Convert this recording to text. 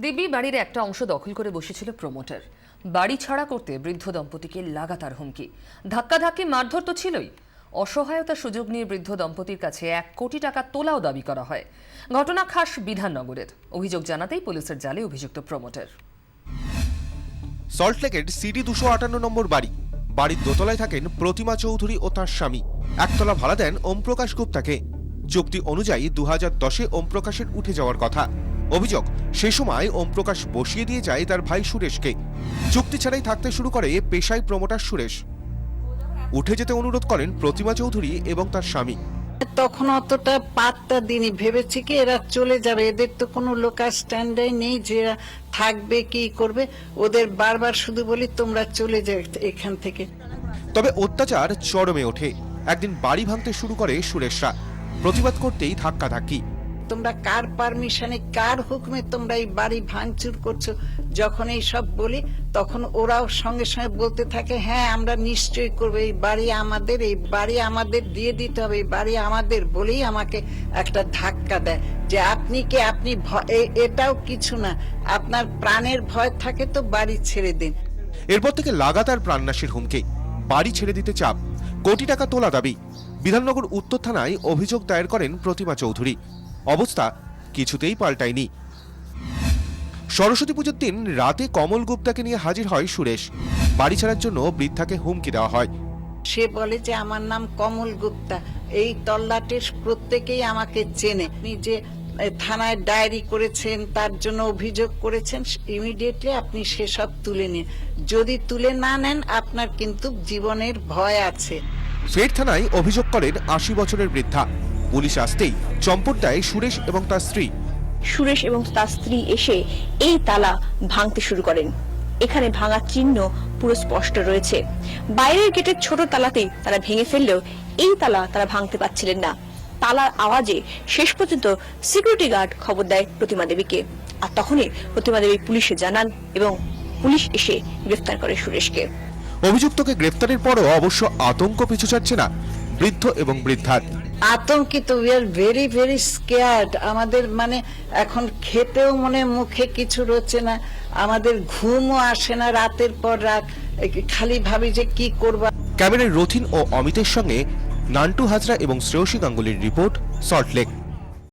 দিব্যি বাড়ির একটা অংশ দখল করে বসেছিল প্রমোটার। বাড়ি ছাড়া করতে বৃদ্ধ দম্পতিকে লাগাতার হুমকি, ধাক্কাধাক্কি, মারধর তো ছিলই। অসহায়তার সুযোগ নিয়ে বৃদ্ধ দম্পতির কাছে 1 কোটি টাকা তোলাও দাবি করা হয়। ঘটনা খাস বিধাননগরের। অভিযোগ জানাতেই পুলিশের জালে অভিযুক্ত প্রমোটার। সল্টলেকের সিডি 258 নম্বর বাড়ি। বাড়ির দোতলায় থাকেন প্রতিমা চৌধুরী ও তার স্বামী। একতলা ভাড়া দেন ওমপ্রকাশ গুপ্তাকে। চুক্তি অনুযায়ী 2010-এ ওমপ্রকাশের উঠে যাওয়ার কথা। অভিযোগ, সে সময় ওমপ্রকাশ বসিয়ে দিয়ে যায় তার ভাই সুরেশকে। চুক্তি ছাড়াই থাকতে শুরু করে পেশায় প্রমোটার সুরেশ। উঠে যেতে অনুরোধ করেন প্রতিমা চৌধুরী এবং তার স্বামী। তখন অতটা পাত্তা দিনি, ভেবেছি কি এরা চলে যাবে, এদের তো কোনো লোকাল স্ট্যান্ডার্ড নেই যে এরা থাকবে কি করবে। ওদের বারবার শুধু বলি তোমরা চলে যাও এখান থেকে। তবে অত্যাচার চরমে ওঠে। একদিন বাড়ি ভাঙতে শুরু করে সুরেশরা। প্রতিবাদ করতেই ধাক্কাধাক্কি। তোমরা কার পারমিশনে, কার হুকুমে তোমরা এই বাড়ি ভাঙচুর করছো? যখন এই সব বলি তখন ওরাও সঙ্গে সঙ্গে বলতে থাকে, হ্যাঁ আমরা নিশ্চয়ই করবো, এই বাড়ি আমাদের, এই বাড়ি আমাদের দিয়ে দিতে হবে, এই বাড়ি আমাদের। বলেই আমাকে একটা ধাক্কা দেয় যে আপনি কি, আপনি এটাও কিছু না, আপনার প্রাণের ভয় থাকে তো বাড়ি ছেড়ে দিন। এরপর থেকে লাগাতার প্রাণনাশের হুমকি, বাড়ি ছেড়ে দিতে চাপ, কোটি টাকা তোলা দাবি। বিধাননগর উত্তর থানায় অভিযোগ দায়ের করেন প্রতিমা চৌধুরী। অবস্থা কিছুতেই পাল্টায়নি। সরস্বতী পুজোর দিন রাতে কমল গুপ্তাকে নিয়ে হাজির হয় সুরেশ। বাড়ি ছাড়ার জন্য বৃদ্ধাকে হুমকি দেওয়া হয়। সে বলে যে আমার নাম কমল গুপ্তা, এই তল্লাটের প্রত্যেকেই আমাকে চেনে। আপনি যে থানায় ডায়েরি করেছেন, তার জন্য অভিযোগ করেছেন, ইমিডিয়েটলি আপনি সেসব তুলে নিন। যদি তুলে না নেন আপনার কিন্তু জীবনের ভয় আছে। ফের থানায় অভিযোগ করেন 80 বছরের বৃদ্ধা। পুলিশ আসতেই চম্পট দেয় সুরেশ এবং তার স্ত্রী। সুরেশ এবং তার স্ত্রী এসে এই তালা ভাঙতে শুরু করেন। এখানে ভাঙার চিহ্ন পুরো স্পষ্ট রয়েছে। বাইরের গেটের ছোট তালাতেই তারা ভেঙে ফেললেও এই তালা তারা ভাঙতে পারছিলেন না। তালার আওয়াজে শেষ পর্যন্ত সিকিউরিটি গার্ড খবর দেয় প্রতিমা দেবীকে। আর তখনই প্রতিমা দেবী পুলিশে জানান এবং পুলিশ এসে গ্রেফতার করে সুরেশকে। অভিযুক্তকে গ্রেফতারের পরও অবশ্য আতঙ্ক পিছু ছাড়ছে না বৃদ্ধ এবং বৃদ্ধার। আতঙ্কিত, we are very very scared. আমাদের মানে এখন খেতেও মনে মুখে কিছু রয়েছে না, আমাদের ঘুমও আসে না রাতের পর রাত, খালি ভাবি যে কি করব। ক্যামেরায় রথিন ও অমিতের সঙ্গে নান্টু হাজরা এবং শ্রেয়সী গাঙ্গুলির রিপোর্ট, সল্টলেক।